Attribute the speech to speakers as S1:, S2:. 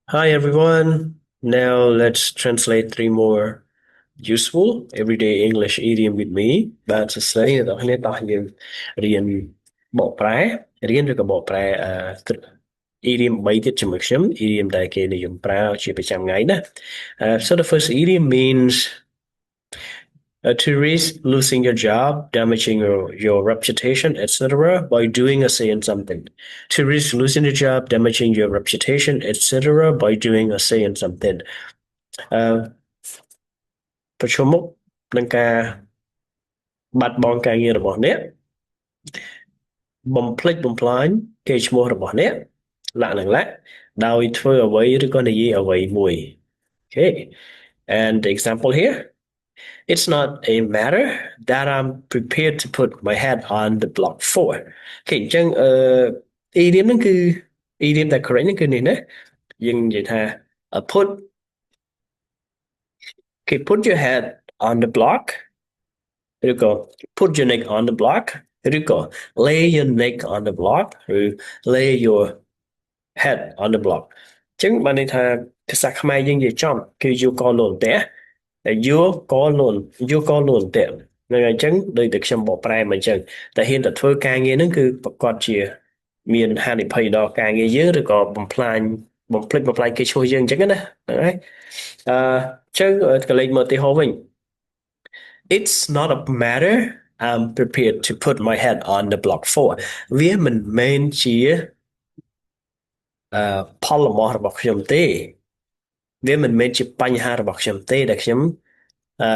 S1: Hi everyone. Now let's translate three more useful everyday English idiom with me. Bạn sẽ thấy là hôm nay ta liền riêng bộ práy, riêng được cái bộ práy idiom 3 ទៀតជាមួយខ្ញុំ idiom ដែលគេនិយមប្រើជាប្រចាំថ្ងៃណា So the first idiom means to risk losing your job, damaging your reputation, etc., by doing or saying something. To risk losing your job, damaging your reputation, etc., by doing or saying something. អឺប្រឈមមុខនឹងការបាត់បង់ការងាររបស់អ្នកបំភ្លេចបំផ្លាញកេរ្តិ៍ឈ្មោះរបស់អ្នកលក្ខណៈលក្ខដោយធ្វើអ្វីឬក៏និយាយអ្វីមួយ Okay, and the example here, it's not a matter that I'm prepared to put my head on the block for. Okay, អញ្ចឹងidiom ហ្នឹងគឺ idiom ដែល correct ហ្នឹងគឺនេះណាយើងនិយាយថា put okay put your head on the block ឬក៏ put your neck on the block ឬក៏ lay your neck on the block ឬ lay your head on the block អញ្ចឹងបានន័យថាភាសាខ្មែរយើងនិយាយចំគឺយកកលូនតែតែយកកលូនតែហ្នឹងហើយអញ្ចឹងដូចតែខ្ញុំបកប្រែមកអញ្ចឹងតែហ៊ានតែធ្វើការងារហ្នឹងគឺប្រកាសជាមានហានិភ័យដល់ការងារយើងឬក៏បំផ្លិចបំផ្លាញគេឈ្មោះយើងអញ្ចឹងណាហ្នឹងហើយអញ្ចឹងក៏លេខមកឧទាហរណ៍វិញ It's not a matter I'm prepared to put my head on the block for វាមិនមែនជាផលលំអស់របស់ខ្ញុំទេវាមិនមែនជាបញ្ហារបស់ខ្ញុំទេដែលខ្ញុំអឺ